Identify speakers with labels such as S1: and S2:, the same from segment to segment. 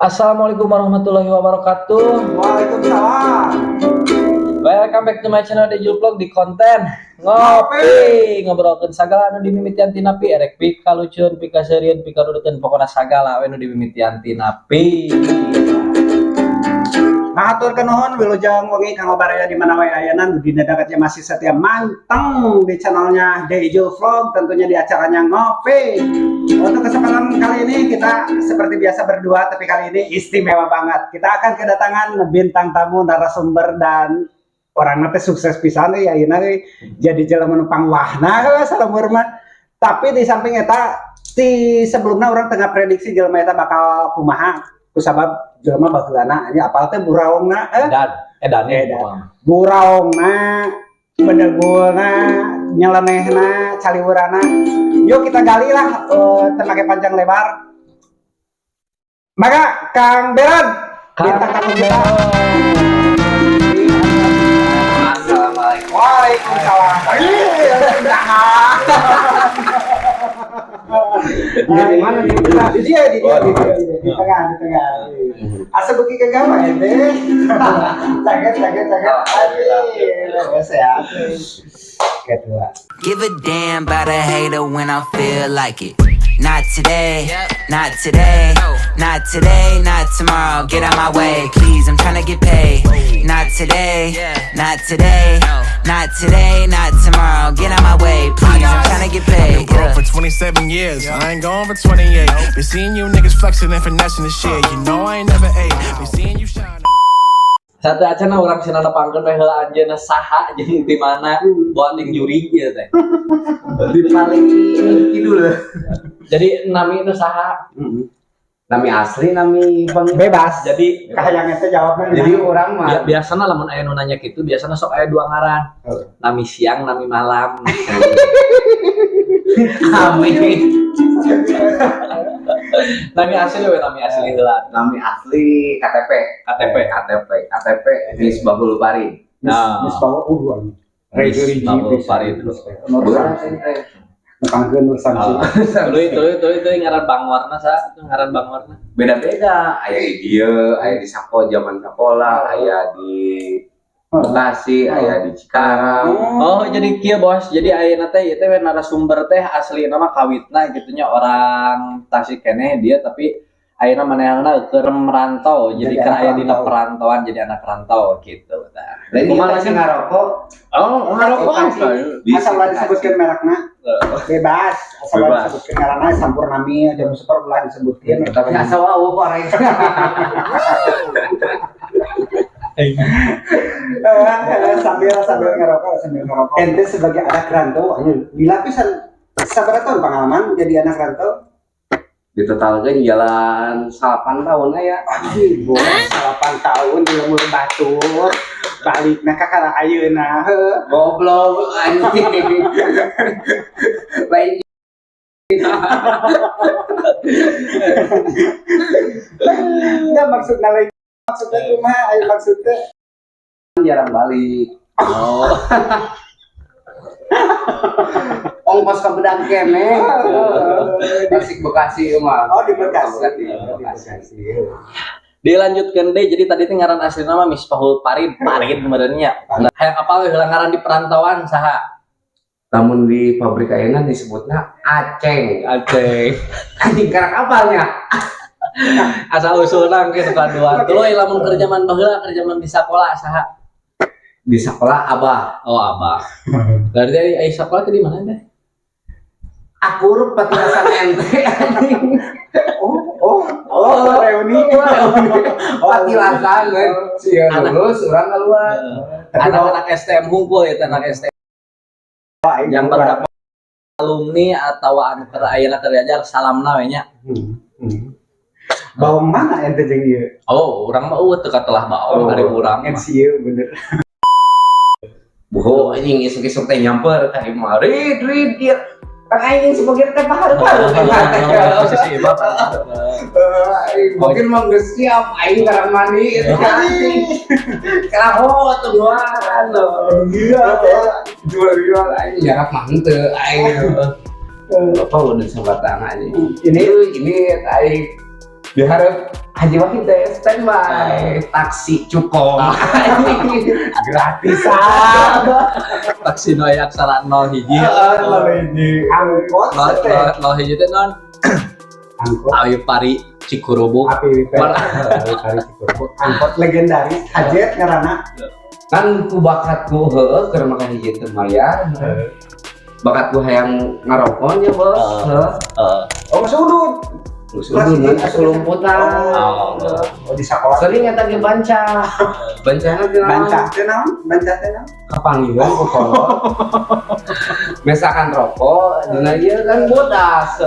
S1: Assalamualaikum warahmatullahi wabarakatuh.
S2: Waalaikumsalam.
S1: Welcome back to my channel Dejul Vlog di konten ngopi ngobrolkeun sagala anu dimimitian tina pi erek pika lucuan pika serieun pika rudekeun pokona sagala we nu dimimitian tina pi.
S2: Matur nuhun wilujeng wengi kanggo baraya di mana wae ayeuna di dadakatnya masih setia manteng di channelnya Dejul Vlog, tentunya di acaranya ngopi. Untuk kesempatan kali ini kita seperti biasa berdua, tapi kali ini istimewa banget. Kita akan kedatangan bintang tamu narasumber dan orang nanti sukses pisan ya ayeuna jadi jelema nu pangwahna salamur mah. Tapi di samping eta di sebelumnya orang tengah prediksi jelema eta bakal kumaha. Kusabab jelema bageulana nya apal teh buraongna
S1: edan
S2: buraongna bedegulna nyelenehna caliwurana. Yuk kita gali lah tenaga panjang lebar. Maka Kang Beran bintang tamu kita. Assalamualaikum. Waalaikumsalam. Di mana nih? Di dia di tengah. Asa beki ke gambar ente. Caget. Aduh, sehat. Kedua.
S3: Give a damn about a hater when I feel like it. Not today, not today, not today, not tomorrow. Get out my way, please. I'm tryna get paid. Not today, not today, not today, not tomorrow. Get out my way, please. I'm tryna get paid.
S4: For 27 years, I ain't going for 28. Been seeing you niggas flexing and finessing the shit. You know I ain't never ate. Been seeing you shine.
S1: Satu acara orang sina nepangkeun we heula anjeunna saha jeung di mana bonding juri ieu teh.
S2: Di paling kidul.
S1: Jadi nami itu saha?
S5: Nami asli, nami
S2: Bebas.
S1: Jadi
S2: Kahayang eta jawabna.
S5: jadi orang mah
S1: biasana lamun aya nu nanya kitu biasana sok aya dua ngaran. Nami siang, nami malam.
S5: nami
S1: Nami asli we nami asli heula.
S5: nami asli KTP Misbahul Pari.
S1: Nah,
S2: Misbahul Udwan.
S1: Misbahul Pari itu.
S2: Nepangkeun sanksi.
S1: Itu ngaran Bang Warna sa, itu ngaran Bang Warna.
S5: Beda-beda, aya di dieu, aya di Sapo zaman Sapola, aya di Bekasi, aya di Cikarang.
S1: Oh, jadi kieu Bos. Jadi ayeuna teh ieu teh narasumber teh asli nama kawitna gitunya orang Tasik keneh dia tapi ayeuna manehna keur merantau. Jadi kan aya dina perantauan jadi anak rantau gitu tah.
S5: Lain kumaha sih ngarokok?
S1: Oh, ngarokok
S2: Asal lah disebutkan merekna. Bebas. Asal lah disebutkan ngaranna Sampurnami jam 10 ulah disebutkeun.
S5: Tapi asa wau koreng.
S2: sambil ngerokok. Ente sebagai anak rantau dilapisan sabaraha tahun pengalaman jadi anak rantau?
S5: Ditotalkeun jalan 8 tahun aya.
S2: Anjir, 8 tahun di lembur batur. Balikna ka kana ayeuna heuh.
S5: Goblok anjing. Lain
S2: Enggak maksudna lain. Maksudnya kumaha aya maksudnya?
S5: jarang balik.
S1: Oh.
S5: Ongkos ke Bedang kene. Tasik Bekasi mah.
S2: Oh, di Bekasi.
S1: Dilanjutkeun deui jadi tadi teh ngaran asli nama Misbahul Pari meureun nya. Hayang apal we heula ngaran di perantauan saha?
S5: Namun di pabrik ayeuna disebutnya Aceng. Anjing karak apalnya.
S1: Asal usulna ke keduaan. Tuluy lamun kerja man baheula kerja man di sekolah saha?
S5: Di sekolah Abah.
S1: Oh, Abah. Berarti ai sekolah teh di mana teh?
S5: Akur patilasan ente anjing.
S2: Reuni.
S5: Patilasan kan. Sia lulus urang keluar.
S1: Anak-anak STM hunkul ya anak STM. Yang berapa alumni atau anu keur ayeuna keur diajar salamna we nya.
S2: Bau mana ente jeung ieu?
S1: Oh, urang mah teu katelah bawa dari urang mah.
S2: Ieu bener.
S5: Boho anjing isuk-isuk teh nyamper ka imah. Rid ieu. Kang aing sebagian teh paharu-paharu.
S1: Posisi bapak.
S5: Mungkin mah geus siap aing karang mandi itu anjing. Keraho tuh doan. Gila. Jual anjing jarak mah henteu aing. Apa udah sebatang aja.
S2: Ini
S5: aing diharap Haji Wahid teh standby taksi cukup gratisan
S1: taksi no aya aksara 0 hiji.
S2: Angkot teh.
S1: 0 hiji teh non
S2: Angkot
S1: Awi Pari Cikurubuk.
S2: api angkot legendaris Hajet ngaranna.
S5: kan ku bakatku heueuh keur makan hiji teu mayar bakatku hayang ngarokoknya bos
S2: Oh sudut.
S5: Udah selumputan.
S1: Oh.
S2: Oh di sekolah.
S5: Sering eta ge banca. Bancana teh
S2: Banca teh naon? Banca teh naon?
S5: kapanggilan ku kolot. Misalkan rokok, dina ieu kan bodas.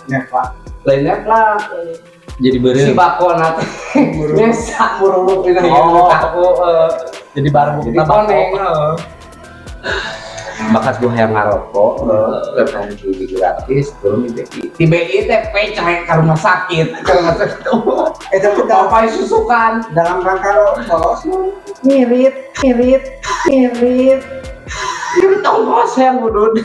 S2: Nepa.
S5: Lain lah.
S1: Jadi
S5: Si
S1: beureum.
S5: bakona teh biasa muruluk dina ieu
S1: Oh.
S5: aku.
S1: Jadi bareng
S5: Jadi koneng. Bakat gue yang ngarokok, lepas itu gratis, turun di BI. Di BI teh pecah ke rumah sakit, ke rumah sakit.
S2: Tapi
S5: Apa susukan?
S2: dalam rangka bolos
S5: Ngirit. Ngirit ongkos yang udun.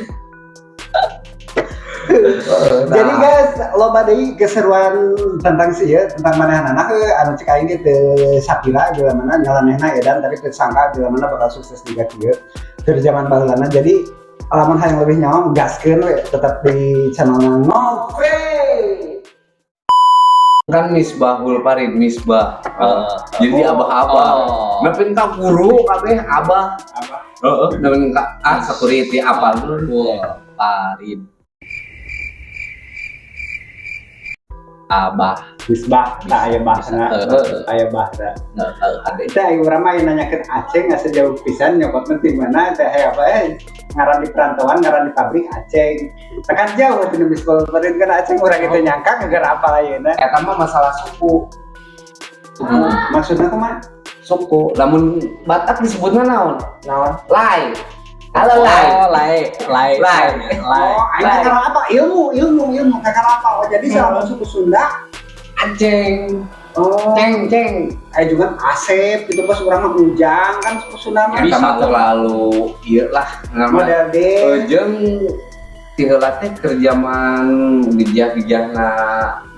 S2: Jadi guys, loba deui keseruan tentang sih ya, tentang manehanana anu cek aing teh sapira geula mana nyalanehna edan tapi teu sangka geula mana bakal sukses juga kieu. Keur zaman baheulana jadi alamun hayang lebih nyawa gaskeun we tetap di channel Ngove.
S5: Kan Misbahul Farid Misbah. Jadi abah-abah.
S1: Oh.
S5: Nepin ka guru kabeh abah. Heeh, nepin ka security apa dulu.
S1: Farid. Abah.
S2: Misbah tak aya bahasana. Aya bahasa.
S1: Ade.
S2: Teh aing urang mah nanyakeun Aceh nggak sejauh pisan nyokotna ti mana teh aya apa ngaran di perantauan ngaran di pabrik Aceh. Tekan jauh teh Misbah Farid kan Aceh urang itu nyangka gara apa layeuna.
S5: Eta mah masalah suku.
S2: Maksudna kumaha?
S5: Suku. Lamun Batak disebutna naon? Lai. Halo Lai.
S1: Oh, lai.
S2: Oh, aing kakara apa? Ilmu kakara apa? Oh, jadi sama suku Sunda.
S5: Aceng.
S2: Oh,
S5: Ceng.
S2: aya juga Asep, itu pas urang mah Ujang kan suku Sunda mah.
S5: Eta mah terlalu ieu lah
S2: Model D.
S5: jeung tiheula teh keur zaman dijah-dijahna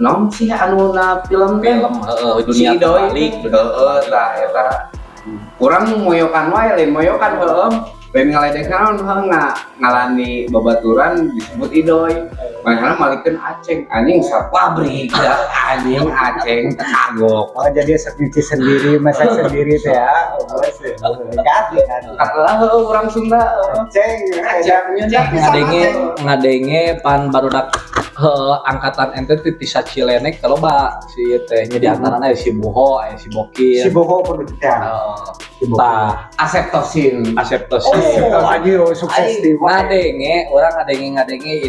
S5: naon sih anu na film teh?
S1: Dunia
S5: Si Idoy.
S1: terbalik.
S5: Heeh, tah eta. Urang moyokan wae lain moyokan heeh. Lain ngaledek naon ngalani babaturan disebut Idoy. Makanya malikeun Aceng, anjing sapabrik ya, anjing Aceng kagok.
S2: Oh, jadi sok nyuci sendiri, masak sendiri teh ya. Oh, bos. Ganti kan.
S5: Katalah heueuh urang Sunda.
S2: Ceng,
S1: ngadenge pan barudak angkatan ente ti Tisa Cilenek kalau si tehnya di antaranya si Buho, si Bokil.
S2: si Boho kudu teh. Si Boho.
S1: Tah,
S5: Aseptosin.
S1: aseptosi.
S2: Oh, anjir sukses di
S1: ngadenge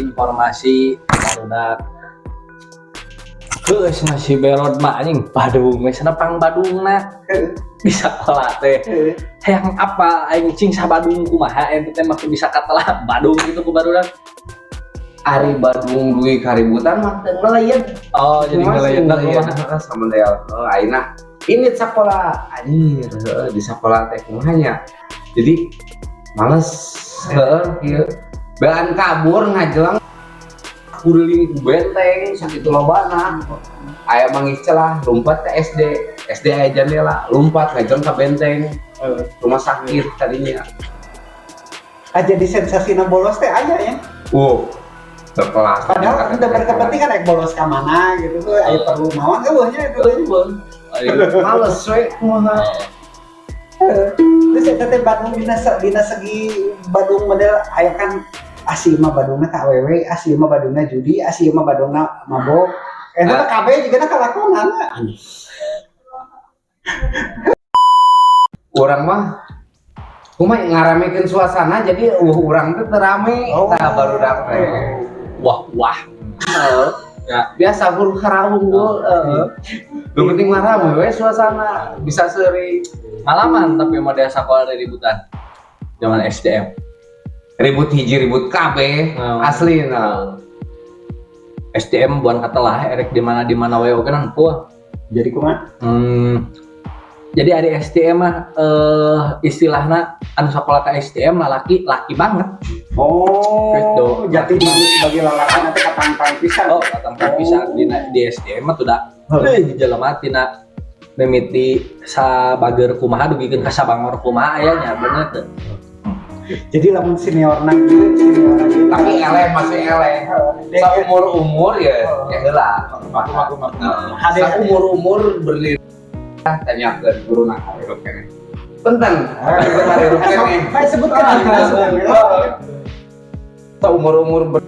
S1: informasi barudak. Geus masih berod mah anjing Badung, misalnya pang Badungna bisa kola teh. Hayang apa aing cing sa Badung kumaha ente teh mah bisa katelah Badung gitu ku barudak.
S5: Ari Badung duwe kaributan mah teu ngelayan.
S1: Oh, jadi ngelayan
S5: sama Del. Ayeuna ini sekolah anjir di sekolah teh kumahanya. Jadi males kieu. Bean kabur ngajelang kuring benteng sakitu lobana. Aya mangis celah lompat ke SD. SD aya jendela, lompat ngajelang ka benteng. Rumah sakit tadinya.
S2: jadi sensasina bolos teh aya ya.
S5: Berkelas.
S2: Padahal udah berkepentingan naik bolos ke mana gitu tuh, ayo perlu mawon eueuhnya itu.
S5: Males we kumaha.
S2: Terus eta teh Bandung dina segi Bandung model aya kan asli mah Bandungna ka awewe, asli mah Bandungna judi, asli mah Bandungna mabok. Eta mah kabeh juga kalakonan.
S5: Urang mah kumaha ngaramekeun suasana jadi urang teh teu rame tah baru dapet.
S1: Wah.
S5: Ya, biasa huru haraung gol. Lu penting mah rame we suasana bisa seuring.
S1: Malaman tapi model sekolah dari ributan. Zaman SDM.
S5: Ribut hiji ribut kabeh aslina.
S1: SDM buan katelah erek di mana wae oge nang puah.
S2: Jadi kumaha?
S1: Jadi ada SDM mah istilahna anu sakola ka SDM laki banget.
S2: Oh,
S1: Gitu.
S2: jati manis sebagai lalakan nanti katang-katang pisan.
S1: Oh, katang pisan di SDM mah tuh jelema tina mimiti sabager kumaha dugikeun ka sabangor kumaha aya nya bener teu.
S2: Jadi lamun senior senior
S5: Tapi eleh masih eleh. Umur ya heula. Umur berdiri tanyakeun guru nak hirup keneh. Punten, hirup keneh.
S2: Baik sebutkan.
S5: Umur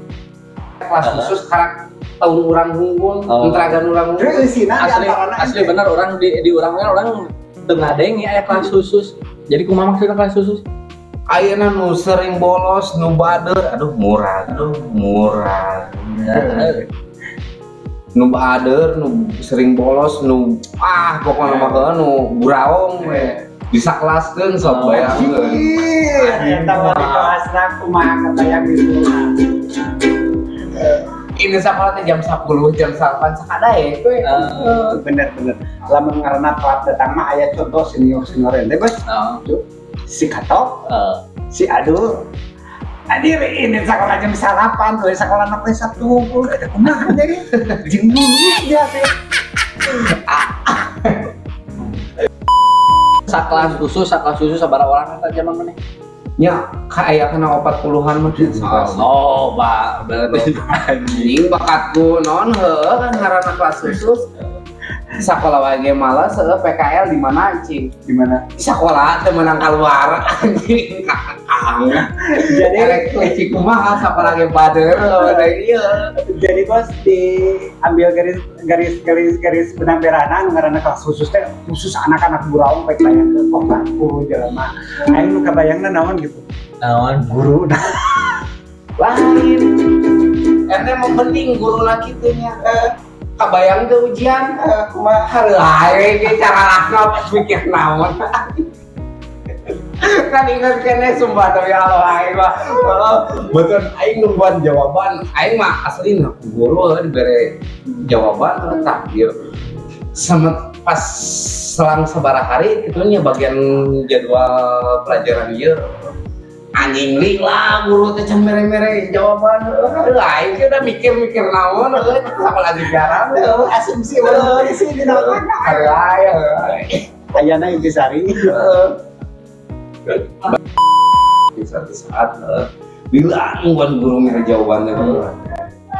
S5: kelas khusus karak tahun urang unggul, enteragan urang unggul.
S1: Asli bener orang di urang orang teu ngadeng ya aya kelas khusus. Jadi kumaha maksudna kelas khusus?
S5: Ayeuna nu sering bolos, nu bader, aduh murah. Nu bader, nu sering bolos, nu pokokna mah nu buraong we. Bisa kelaskeun sok bayangkeun.
S2: Eta mah di kelasna kumaha kebayang gitu.
S5: Ini sekolah teh jam 10, jam 8 sakadae we.
S2: Bener. Lamun ngaranna telat datang mah aya contoh senior ente Bos. Si Katok, si Adul. Adir ini sekolah jam 8, tuh sekolah sampai 1 ada kumaha jadi. Jeung lulus dia teh.
S1: Sakelas khusus sabaraha orang eta zaman maneh?
S5: Nya aya kana 40-an mah
S1: Oh, berarti
S5: anjing bakatku naon heuh kan ngaranna kelas khusus. Sakola wae malas PKL di mana anjing?
S2: Di mana?
S5: Sakola teh meunang keluar anjing kakang.
S2: Jadi
S5: Elektrik kumaha sapalage bader ieu.
S2: Jadi Bos diambil garis benang merahna ngaranna kelas khusus teh khusus anak-anak buraung baik bayang ke guru jelema. Aing nu kabayangna naon gitu.
S1: naon
S2: Guru
S5: Lain. Ente mau penting guru laki teh nya. Kabayang ke ujian kumaha hareulai ge cara lakna pas mikir naon. Kan inget kene sumpah tapi Allah aing mah. Betul aing numbuhan jawaban. Aing mah aslina guru dibere jawaban takdir. Sama pas selang sabaraha hari kitu nya bagian jadwal pelajaran ieu. Anjing ling lah guru teh can mere-mere jawaban. Aing ge udah mikir-mikir naon apa lagi jarang
S2: asumsi sih di naon. Ayana Intisari.
S5: Di satu saat bilang buat guru mere jawabannya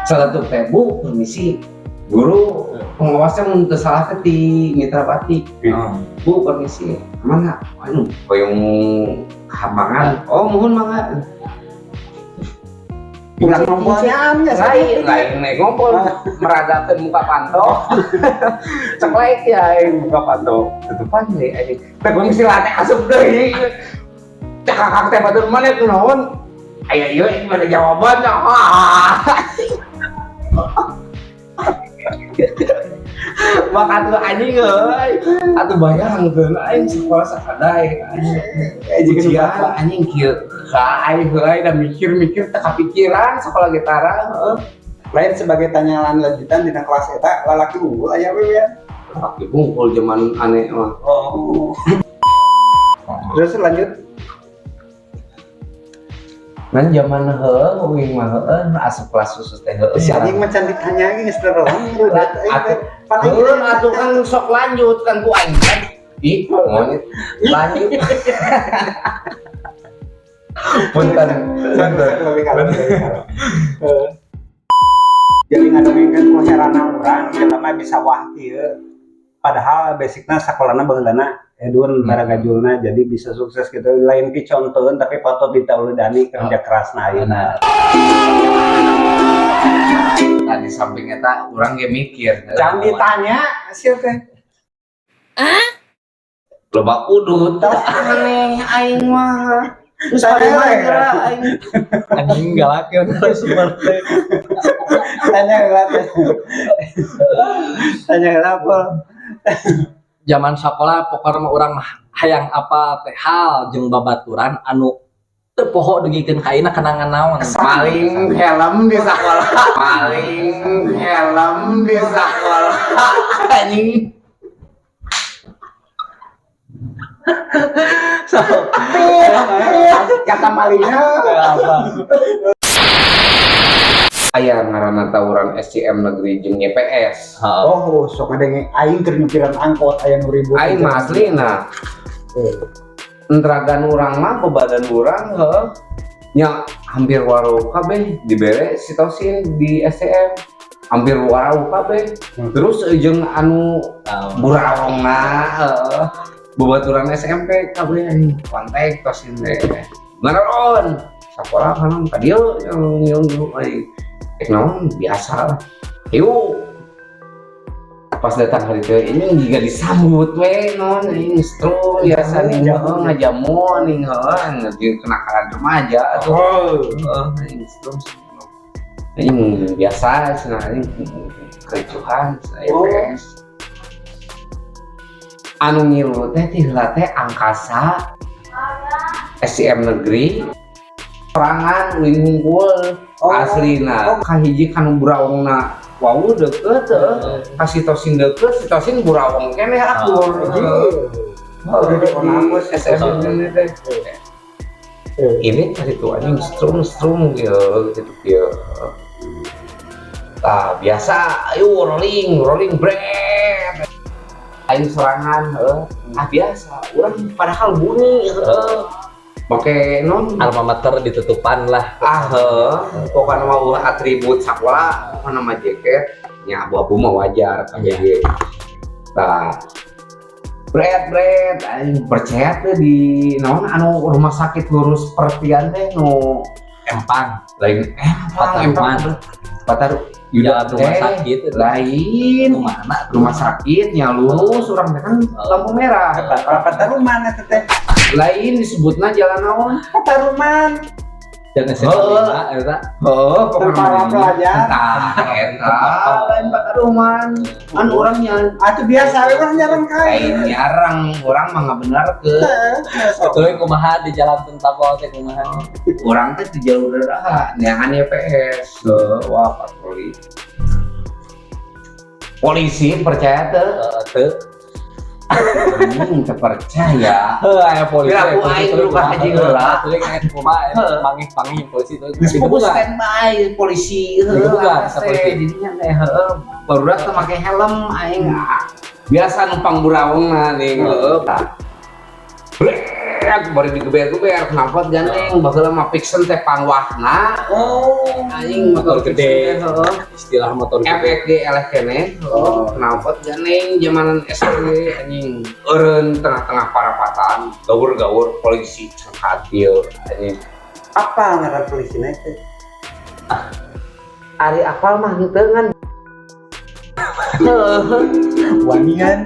S5: salah satu Bu permisi guru pengawasnya mun teu salah teh di Mitra Batik. Bu permisi mana anu hoyong hambangan mohon mangga
S2: Bukan ngomongnya
S5: lain ngompol meragakeun muka panto ceklek ya muka panto tutupan deui anjing teh gong istilah teh asup deui cakak teh batur mana tuh naon aya ieu ada jawaban maka tuh anjing euy atuh bayangkeun aing sekolah sakadae anjing anjing kieu ka aing heuy da mikir-mikir teu kapikiran sekolah gitaran
S2: lain sebagai tanyaan lanjutan di kelas eta lalaki unggul aya we ya.
S5: Laki unggul zaman aneh mah.
S2: Oh. Terus lanjut.
S5: Nan zaman heuh uing mah heuh asup kelas khusus teh heuh.
S2: Si anjing mah can ditanya ge geus terong.
S5: Heuh atuh kan sok lanjut kan ku aing kan. Ih, monyet. Lanjut. Punten.
S2: Jadi ngadongengkeun ku herana urang jelema bisa wah kieu. Padahal basicna sakolana baheulana Edun baragajulna jadi bisa sukses gitu. Lain ki contoheun tapi foto ditauludani kerja kerasna ayeuna.
S5: Tadi samping eta urang ge mikir.
S2: Jangan ditanya hasil teh.
S5: Loba udut aneh aing mah.
S2: Saya
S5: aing
S1: anjing galak ya seperti
S2: tanya apa
S1: zaman sekolah pokoknya mah urang mah hayang apa teh hal jeung babaturan anu teu poho dugikeun ka ayeuna kenangan naon
S5: paling helm di sekolah paling helm di sekolah anjing
S1: so
S2: kata malingnya
S1: apa
S5: aya ngaranna tawuran SCM negeri jeung YPS.
S2: Oh, sok ngadenge aing keur nyupiran angkot aya nu ribut.
S5: Aing mah aslina. Entragan urang mah badan urang heuh. Nya hampir warau kabeh dibere sitosin di SCM. Hampir warau kabeh. Terus jeung anu buraongna babaturan SMP kabeh anjing kontak tosin teh. Ngaron. Sapola kan ka dieu yang dulu aing. Naon biasa lah. Yuk. Pas datang hari itu ini juga disambut we non ini strum biasa nih ngajamu nih ngajin kenakalan remaja tuh. Ini strum. Ini biasa sebenarnya kericuhan EPS. Anu ngilu teh tiheula teh angkasa SCM negeri perangan ulin hungkul aslina kahiji kanu buraongna wau deket kasih tosin deket si tosin burawong keneh akur SCM ini tadi tuh anjing strum gitu ya. Biasa ayo rolling break aing serangan biasa urang padahal bunyi pakai non
S1: alma mater ditutupan lah.
S5: Pokoknya mau atribut sekolah apa nama jaket nya abu-abu mah wajar kan jadi. Bread aing percaya teh di naon anu rumah sakit lurus pertian teh nu empang lain empang Pataru
S1: Yuda rumah sakit
S5: lain rumah sakitnya lurus orang teh kan lampu merah.
S2: Pataruman eta teh.
S5: Lain disebutna jalan naon?
S2: Pataruman.
S1: Dan SMA eta.
S5: Pokoknya
S2: pelajar.
S5: Eta lain Pataruman. Kan orangnya
S2: Atuh biasa we urang nyareng kae.
S5: lain nyarang orang mah ngabenerkeun.
S1: Betul kumaha di jalan Pentapol teh kumaha.
S5: Orang teh di jalur daerah neangan YPS. Wah patroli. Polisi percaya teu? Anjing terpercaya.
S1: Aya polisi.
S5: Aku aing dulu ka haji heula.
S1: Tuluy kayak kumaha mangih polisi teh.
S5: Geus fokus standby polisi
S1: Dibuka, sa polisi.
S5: jadinya teh barudak teh make helm aing biasa numpang burawongna nih Brek bari digeber-geber knalpot gandeng baheula mah pixen teh pangwahna anjing motor gede
S1: Istilah motor gede.
S5: FXG eleh keneh knalpot gandeng zamanan SD anjing eureun tengah-tengah parapatan gaur-gaur polisi cengkat ieu anjing
S2: Apa ngaran polisina teh?
S5: ari apal mah henteu ngan
S2: Wanian.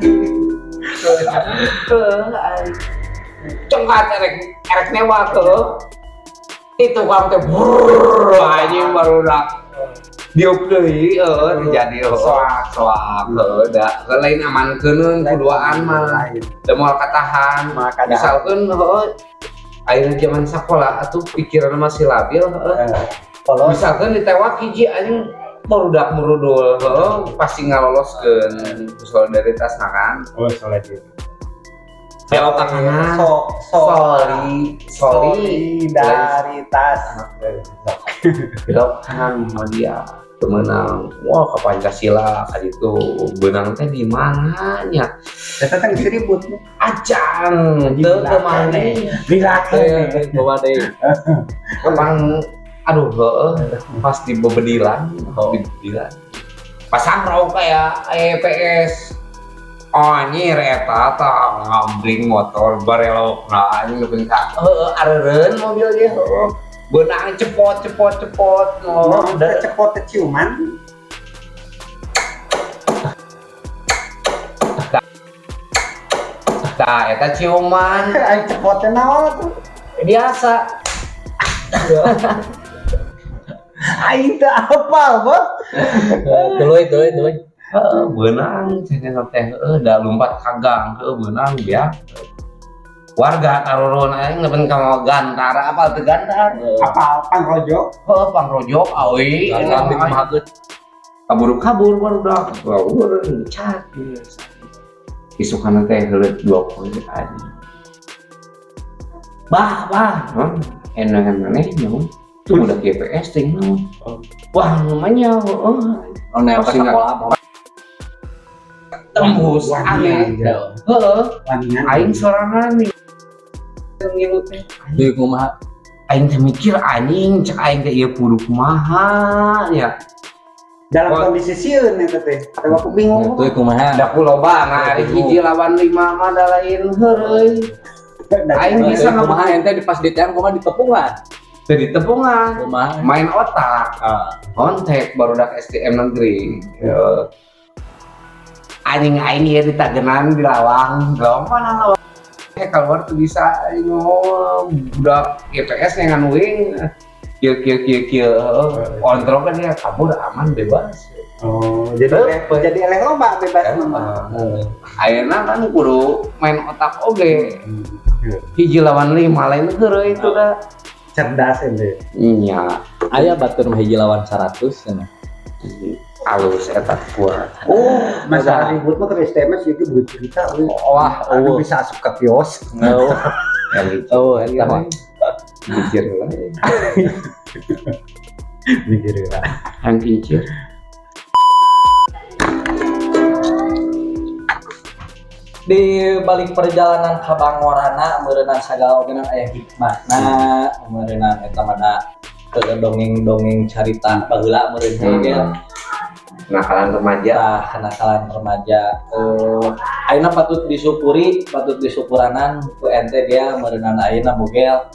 S5: cengkat erek newak itu kamu teh anjing barudak diuk deui terjadi soak da lain amankeun kuduaan mah teu moal katahan misalkeun ayeuna zaman sakola atuh pikiran masih labil misalkeun ditewak hiji anjing barudak murudul pasti ngaloloskeun solidaritas kan belok ke kanan
S2: solidaritas
S5: belok kanan Muhammadiyah temenang wah ke Pancasila kali itu benang teh di mana nya
S2: eta teh geus ribut
S5: acan teu kemana
S2: dilakeun
S1: Bawa deui.
S5: emang aduh pas di bebedilan pasang rau kayak EPS anjir eta tah ngambring motor barelok nah anjing leupeung ka areureun mobil ge beunang cepot
S2: udah cepot teh ciuman
S5: tah eta ciuman
S2: aing cepot teh naon atuh
S5: biasa
S2: aing teh apal bos
S1: Tuluy.
S5: beunang cenah teh da lompat ka gang beunang ya warga karurun aing nepen ka gantara apal teu gantar
S2: apal pangrojok
S5: pangrojok awi
S1: Gantar di kumahakeun.
S5: kabur barudak baur cat isukana teh heuleut 20 anjing bah enangan maneh nyaho Tuh udah GPS teh. Wah, namanya
S1: Neok ke sekolah mau
S5: tembus aneh. Heeh.
S2: Wangian.
S5: Aing sorangan nih. Ngilu teh.
S1: di kumaha.
S5: Aing teh mikir anjing cek aing teh ieu kudu kumaha ya.
S2: Dalam
S5: Wah.
S2: kondisi sieun eta teh. Tapi aku bingung.
S1: Itu kumaha.
S5: Ada loba ngari hiji lawan 5 mah da lain heureuy. Aing bisa
S1: kumaha ente pas di tiang kumaha ditepungan.
S5: teu ditepungan.
S1: Kumaha.
S5: Main otak. Kontek barudak STM negeri. Anjing ieu ditagenan di lawang. Gampang lawang. Keluar tuh bisa budak GPS yang nganuing kieu kontrol kan dia kabur aman bebas.
S2: Oh, jadi eleh loba bebas mah.
S5: Ayeuna kan kudu main otak oge. Hiji lawan 5 lain heureuy itu dah.
S2: Cerdas ente.
S5: Nya
S1: Aya batur mah hiji lawan 100 cenah.
S5: alus eta kuat.
S2: Oh, masalah ribut mah ke STMS itu bercerita.
S1: Wah,
S2: Aku bisa asup ke kios.
S1: Eta mah.
S5: Mikir lah.
S2: Mikir lah.
S5: Yang kincir.
S1: Di balik perjalanan ka Bangorana meureunna sagala ogenan aya hikmahna, meureunna eta mah dongeng-dongeng carita baheula meureun ge.
S5: Nakalan remaja.
S1: Kenakalan remaja. Ayeuna patut disyukuranan ku ente dia meureunna ayeuna bogel.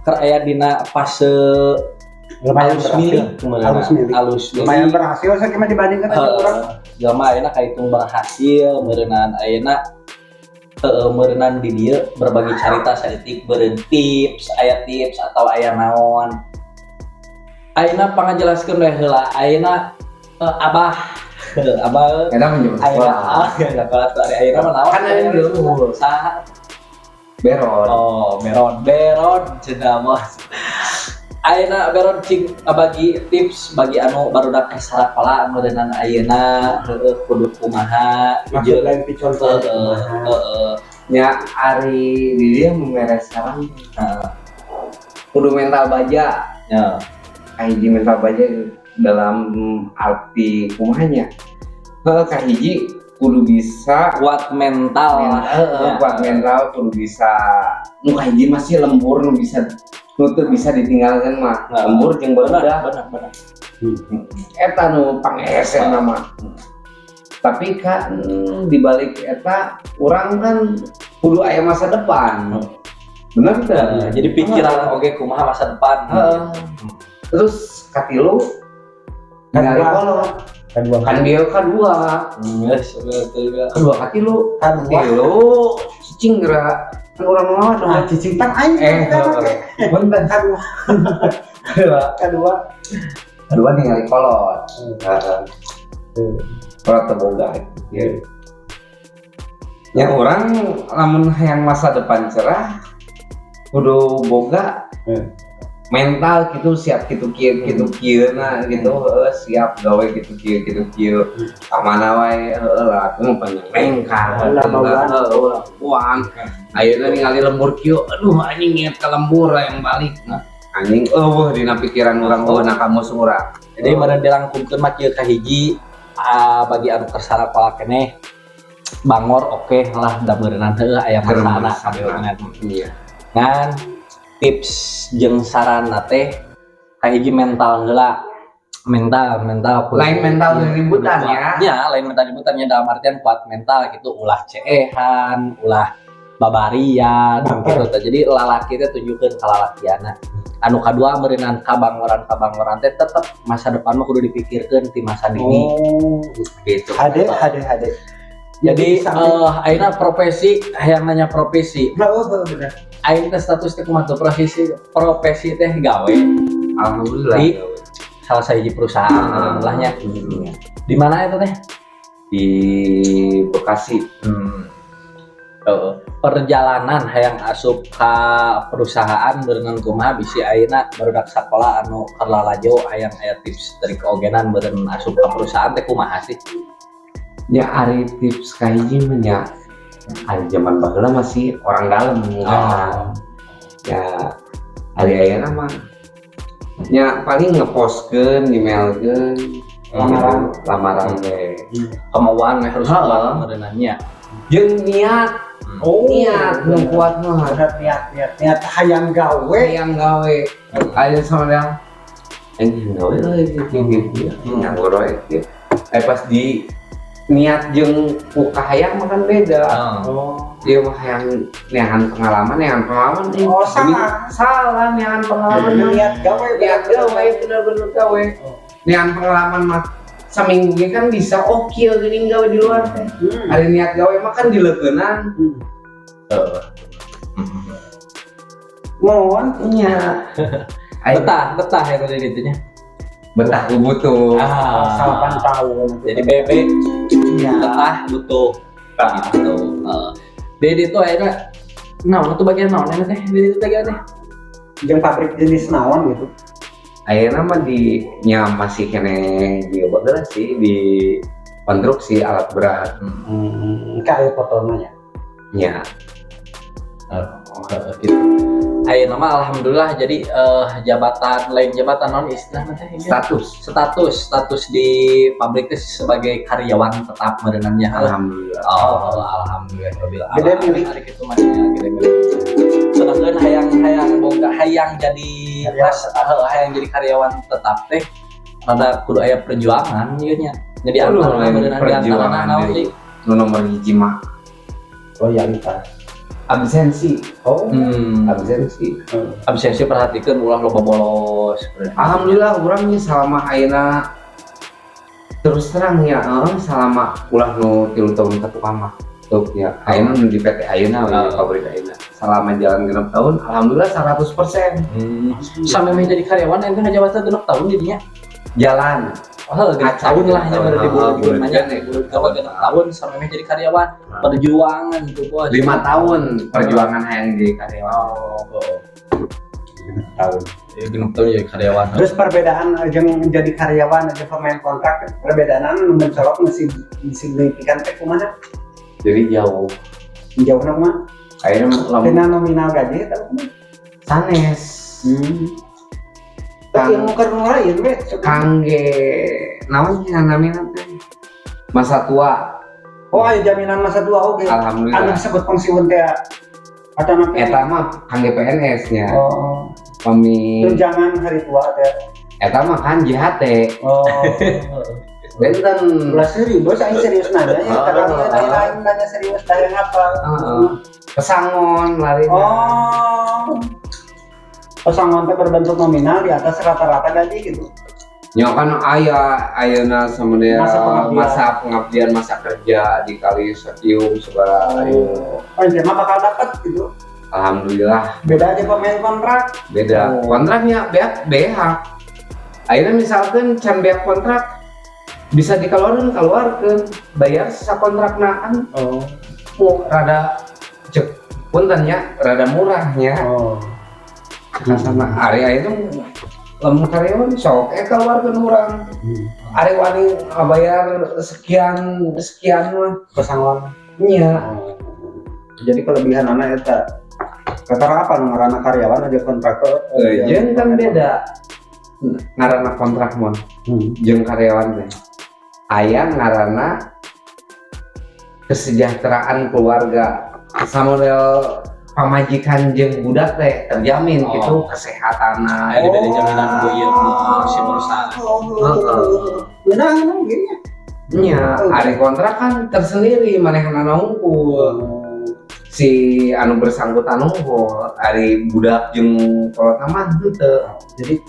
S1: Keur aya dina fase
S2: Lumayan
S1: alus
S2: berhasil.
S1: milik. Alus milik.
S2: Lumayan berhasil saya kira dibandingkan dengan orang.
S1: Jelema ayeuna kahitung berhasil meureunna ayeuna meureunna di dieu berbagi carita saeutik beureun tips, aya tips atau aya naon. Ayeuna pangajelaskeun we heula, ayeuna Abah
S5: Eta menyebut
S1: ayeuna mah naon?
S5: Kan aya dulu.
S1: Saha?
S5: Beron.
S1: Oh, beron cenah bos. Ayeuna beron cing bagi tips bagi anu barudak sarakala meureunna ayeuna kudu kumaha
S2: Maksud lain contoh.
S5: Nya ari di dia memeres sekarang kudu mental baja.
S1: ya.
S5: Kahiji mental baja dalam arti kumahanya. Kahiji kudu bisa
S1: Kuat mental lah.
S5: kuat mental, kudu bisa nu kahiji masih lembur nu bisa nutup bisa ditinggalkan mah lembur jeung bener
S1: bener.
S5: eta nu pangese nama. Tapi kan dibalik eta urang kan kudu aya masa depan. Bener teh.
S1: Jadi pikiran oge kumaha masa depan.
S5: Terus katilu ningali kolot kan dia kedua
S1: Yes, betul juga.
S5: kedua katilu
S2: Kedua.
S5: katilu cicing geura kan urang mah
S2: Nah, cicipan aing
S5: bentar kedua ningali kolot kolot teboga ya. Yang orang lamun hayang masa depan cerah kudu boga mental gitu siap gitu kieu nah gitu siap gawe gitu kieu kamana wae lah atuh panjang uang ayeuna ningali lembur kieu aduh anjing inget ka lembur yang balik nah anjing dina pikiran urang na kamu surang.
S1: Jadi meureun dilangkungkeun mah kieu kahiji bagi anu kersara pola keneh bangor oke lah da meureunna teu aya masalah kabeungan.
S5: Iya.
S1: Ngan tips jeung saran teh kahiji mental heula. Mental
S5: Lain mental ributan ya.
S1: Ya, lain mental ributannya dalam artian kuat mental gitu ulah ceehan, ulah babarian gitu. Jadi lalaki teh tunjukkeun ka lalakiana. Anu kadua meureunna kabangoran teh tetep masa depan mah kudu dipikirkeun ti masa dini. Gitu.
S2: Hade.
S1: Jadi ayeuna profesi hayang nanya profesi.
S2: Bener.
S1: Aing teh status teh kumaha profesi teh gawe
S5: Alhamdulillah.
S1: di salah sahiji perusahaan lahnya. Di mana itu teh?
S5: Di Bekasi.
S1: Perjalanan hayang asup ka perusahaan berenang kumaha bisi ayeuna barudak sakola anu keur lalajo hayang aya tips dari keogenan beureun asup ka perusahaan teh kumaha sih?
S5: Ya ari tips kahiji mah nya ari zaman baheula masih orang dalam kan. ya hari ayeuna mah nya paling ngepostkeun emailkeun lamaran teh
S1: Kemauan harus
S5: Heeh.
S1: kuat merenannya.
S5: jeung niat niat nu kuat mah
S2: Ada niat hayang gawe.
S5: yang gawe aya saudara anjing gawe euy gitu nganggur we gitu pas di niat jeung hayang mah kan beda dia mah hayang neangan pengalaman nih
S2: Oh, salah.
S5: salah neangan pengalaman
S2: Niat gawe.
S5: niat gawe bener-bener gawe neangan pengalaman mah saminggu ge kan bisa kieu geuning gawe di luar teh ari niat gawe mah kan dileukeunnan
S2: Mohon.
S5: nya
S1: Betah ya tadi gitunya.
S5: betah butuh
S2: Salapan tahun.
S1: Jadi bebek betah butuh gitu. Jadi itu akhirnya itu bagian naon teh? Jadi itu bagian teh.
S2: Jeung pabrik jenis naon gitu.
S5: akhirnya mah di nya masih kene di bageula sih di konstruksi alat berat
S2: Kayak fotonya.
S5: nya
S1: Gitu. Ayeuna mah alhamdulillah jadi jabatan non istilahnya teh ini. Status di pabrik teh sebagai karyawan tetap merenannya.
S5: alhamdulillah
S1: Alhamdulillah rabbil
S2: Gede
S1: alamin.
S2: milik.
S1: Hari kitu mah gede milik. Sedangkan hayang jadi hayang jadi karyawan tetap teh rada kudu aya perjuangan ieu nya. Jadi antara merenang di antara naon sih?
S5: nu nomor hiji mah
S2: Loyalitas.
S5: absensi
S1: Absensi perhatikan ulah loba bolos.
S5: alhamdulillah urangnya selama ayeuna terus terang ya selama ulah nu 3 tahun ka tukang mah tuh ya ayeuna nu di PT ayeuna we di pabrik ayeuna selama jalan 6 tahun alhamdulillah 100%
S1: Sampai menjadi karyawan ente ngajawatan 6 tahun jadinya.
S5: jalan
S1: Tahun lah yang berarti bulan
S5: bulan
S1: kalau 6 tahun sampai menjadi karyawan perjuangan tuh bos.
S5: 5 tahun perjuangan hayang jadi karyawan
S2: Tahun.
S1: 6 tahun jadi karyawan.
S2: Terus perbedaan jeung menjadi karyawan aja pemain kontrak perbedaan nu mencolok masih signifikan teh kumaha?
S5: jadi jauh
S2: Jauh mah
S5: ayeuna
S2: dina nominal gaji eta kumaha?
S5: sanes
S2: Tapi ilmu keur lain we.
S5: kangge naonnya namina teh masa tua
S2: Oh, aya jaminan masa tua oge.
S5: alhamdulillah
S2: Anu disebut pensiun teh atau apa?
S5: eta mah kangge PNS nya
S2: Oh,
S5: pami
S2: tunjangan hari tua teh.
S5: eta mah kan JHT
S2: Oh.
S5: benten
S2: Ulah serius, aing serius nanya ya. Kadang lain nanya serius dah yang apa?
S5: pesangon lari
S2: Oh. Pesangon teh berbentuk nominal di atas rata-rata gaji gitu.
S5: nyokan ayeuna semenea
S2: Masa pengabdian.
S5: masa kerja dikali setium segala
S2: Oh, ini mah bakal dapat gitu.
S5: alhamdulillah
S2: Beda aja pemain kontrak.
S5: beda kontraknya BH ayeuna misalkan can BH kontrak bisa dikeluarkan bayar sisa kontrakna kan rada cek puntennya rada murahnya
S2: Oh.
S5: sama area itu lamun karyawan sok keluarkan orang ari wani bayar sekian mah
S2: Pesangon.
S5: nya
S2: Jadi kelebihan anak eta kata apa ngaranna karyawan aja kontraktor.
S5: jeung kan beda ngaranna kontrak mah jeung karyawan teh aya ngaranna kesejahteraan keluarga samodel pamajikan jeung budak teh terjamin gitu kesehatanna
S1: Ada dari jaminan ieu si perusahaan.
S2: Benar gini.
S5: nya ari kontrak kan tersendiri manehna nungkul si anu bersangkutan nungkul ari budak jeung kolot mah henteu
S2: Jadi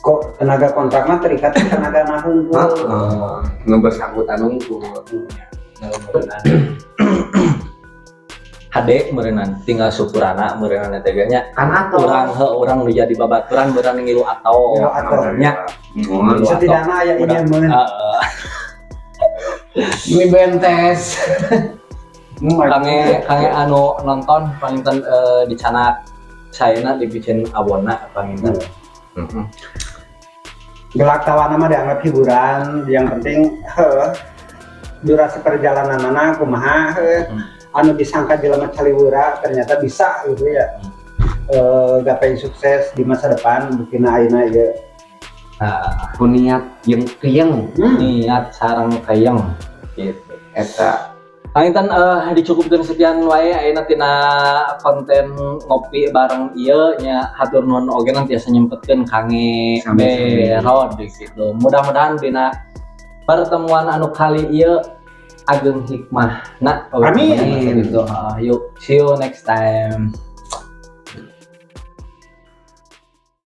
S2: kok tenaga kontrak mah terikat ke tenaga nahung.
S5: nu bersangkutan nungkul
S1: HD merenang tinggal syukurana merenang teganya
S5: kan atuh
S1: orang nu jadi babaturan merenang ngilu atau
S2: Ngilu atoh.
S1: nya
S2: Setidaknya aya ini men.
S5: ini bentes
S1: kange anu nonton panginten di canak saena dibikin abona panginten.
S2: Gelak tawana mah dianggap hiburan, yang penting durasi perjalanan kumaha anu disangka jelema caliwura ternyata bisa gitu ya. gapai sukses di masa depan bikin ayeuna ieu.
S5: Aku niat yang keyeng
S1: Niat sareng kayeng gitu.
S5: eta
S1: Angin dicukupkan sekian wae ayeuna tina konten ngopi bareng ieu nya hatur nuhun oge nanti tiasa nyempetkeun kange
S5: Sami-sami.
S1: berod gitu. Mudah-mudahan dina pertemuan anu kali ieu ageng hikmah.
S2: Amin.
S1: Gitu. Yuk, see you next time.